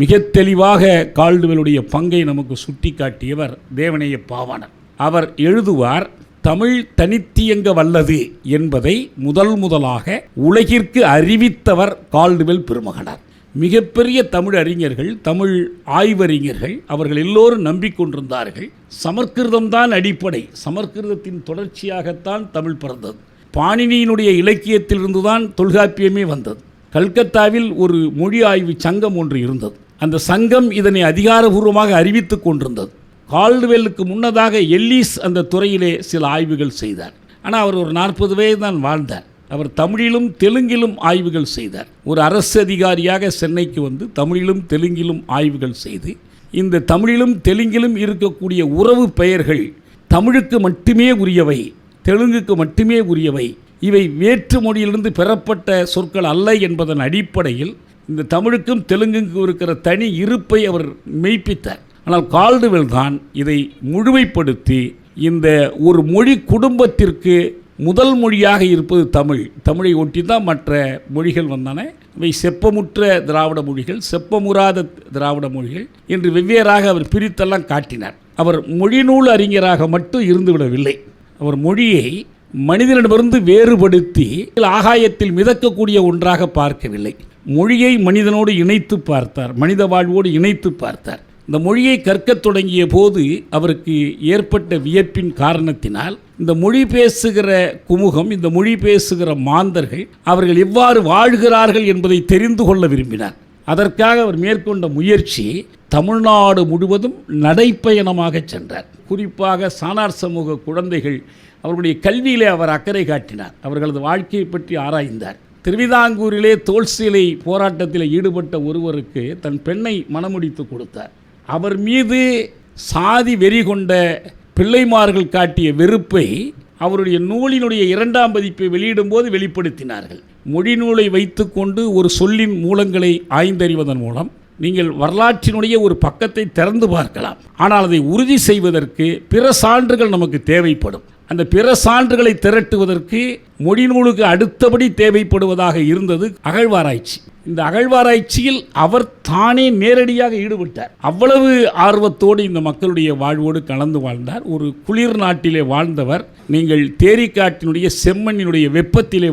மிக தெளிவாக கால்டுவெலுடைய பங்கை நமக்கு சுட்டி காட்டியவர் தேவநேய பாவாணர். அவர் எழுதுவார், தமிழ் தனித்தியங்க வல்லது என்பதை முதலாக உலகிற்கு அறிவித்தவர் கால்டுவெல் பெருமகனார். மிகப்பெரிய தமிழ் அறிஞர்கள், தமிழ் ஆய்வறிஞர்கள் அவர்கள் எல்லோரும் நம்பிக்கொண்டிருந்தார்கள், சமஸ்கிருதம்தான் அடிப்படை, சமஸ்கிருதத்தின் தொடர்ச்சியாகத்தான் தமிழ் பிறந்தது. பாணினியினுடைய இலக்கியத்திலிருந்துதான் தொல்காப்பியமே வந்தது. கல்கத்தாவில் ஒரு மொழி ஆய்வு சங்கம் ஒன்று இருந்தது. அந்த சங்கம் இதனை அதிகாரபூர்வமாக அறிவித்து கொண்டிருந்தது. கால்டுவெல்லுக்கு முன்னதாக எல்லீஸ் அந்த துறையிலே சில ஆய்வுகள் செய்தார். ஆனால் அவர் ஒரு 40 வயது தான் வாழ்ந்தார். அவர் தமிழிலும் தெலுங்கிலும் ஆய்வுகள் செய்தார். ஒரு அரசு அதிகாரியாக சென்னைக்கு வந்து தமிழிலும் தெலுங்கிலும் ஆய்வுகள் செய்து, இந்த தமிழிலும் தெலுங்கிலும் இருக்கக்கூடிய உறவு பெயர்கள் தமிழுக்கு மட்டுமே உரியவை, தெலுங்குக்கு மட்டுமே உரியவை, இவை வேற்று மொழியிலிருந்து பெறப்பட்ட சொற்கள் அல்ல என்பதன் அடிப்படையில் இந்த தமிழுக்கும் தெலுங்குக்கும் இருக்கிற தனி இருப்பை அவர் மெய்ப்பித்தார். ஆனால் கால்டுவெல் தான் இதை முழுமைப்படுத்தி இந்த ஒரு மொழி குடும்பத்திற்கு முதல் மொழியாக இருப்பது தமிழ், தமிழை ஒட்டி தான் மற்ற மொழிகள் வந்தன. இவை செப்பமுற்ற திராவிட மொழிகள், செப்பமுறாத திராவிட மொழிகள் என்று வெவ்வேறாக அவர் பிரித்தெல்லாம் காட்டினார். அவர் மொழிநூல் அறிஞராக மட்டும் இருந்துவிடவில்லை. அவர் மொழியை மனிதனிடமிருந்து வேறுபடுத்தி ஆகாயத்தில் மிதக்கக்கூடிய ஒன்றாக பார்க்கவில்லை. மொழியை மனிதனோடு இணைத்து பார்த்தார், மனித வாழ்வோடு இணைத்து பார்த்தார். இந்த மொழியை கற்கத் தொடங்கிய போது அவருக்கு ஏற்பட்ட வியப்பின் காரணத்தினால் இந்த மொழி பேசுகிற குமுகம், இந்த மொழி பேசுகிற மாந்தர்கள் அவர்கள் எவ்வாறு வாழ்கிறார்கள் என்பதை தெரிந்து கொள்ள விரும்பினார். அதற்காக அவர் மேற்கொண்ட முயற்சி தமிழ்நாடு முழுவதும் நடைப்பயணமாக சென்றார். குறிப்பாக சாணார் சமூக குழந்தைகள் அவர்களுடைய கல்வியிலே அவர் அக்கறை காட்டினார். அவர்களது வாழ்க்கையை பற்றி ஆராய்ந்தார். திருவிதாங்கூரிலே தோல் சீலை போராட்டத்தில் ஈடுபட்ட ஒருவருக்கு தன் பெண்ணை மணமுடித்து கொடுத்தார். அவர் மீது சாதி வெறி கொண்ட பிள்ளைமார்கள் காட்டிய வெறுப்பை அவருடைய நூலினுடைய 2ஆம் பதிப்பை வெளியிடும் போது வெளிப்படுத்தினார்கள். மொழி நூலை வைத்துக்கொண்டு ஒரு சொல்லின் மூலங்களை ஆய்ந்தறிவதன் மூலம் நீங்கள் வரலாற்றினுடைய ஒரு பக்கத்தை திறந்து பார்க்கலாம். ஆனால் அதை உறுதி செய்வதற்கு பிற சான்றுகள் நமக்கு தேவைப்படும். அந்த பிற சான்றுகளை திரட்டுவதற்கு மொழி நூலுக்கு அடுத்தபடி தேவைப்படுவதாக இருந்தது அகழ்வாராய்ச்சி. இந்த அகழ்வாராய்ச்சியில் அவர் தானே நேரடியாக ஈடுபட்டார். அவ்வளவு ஆர்வத்தோடு இந்த மக்களுடைய வாழ்வோடு கலந்து வாழ்ந்தார். ஒரு குளிர் நாட்டிலே வாழ்ந்தவர். நீங்கள் தேரிக்காட்டினுடைய செம்மண்ணினுடைய வெப்பத்திலே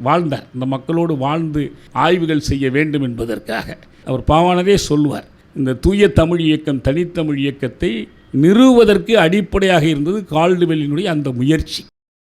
வாழ்ந்தார். இந்த மக்களோடு வாழ்ந்து ஆய்வுகள் செய்ய வேண்டும் என்பதற்காக அவர் பாவாணரே சொல்வார், இந்த தூய தமிழ் இயக்கம், தனித்தமிழ் இயக்கத்தை நிறுவுவதற்கு அடிப்படையாக இருந்தது கால்டுவெல்லினுடைய அந்த முயற்சி.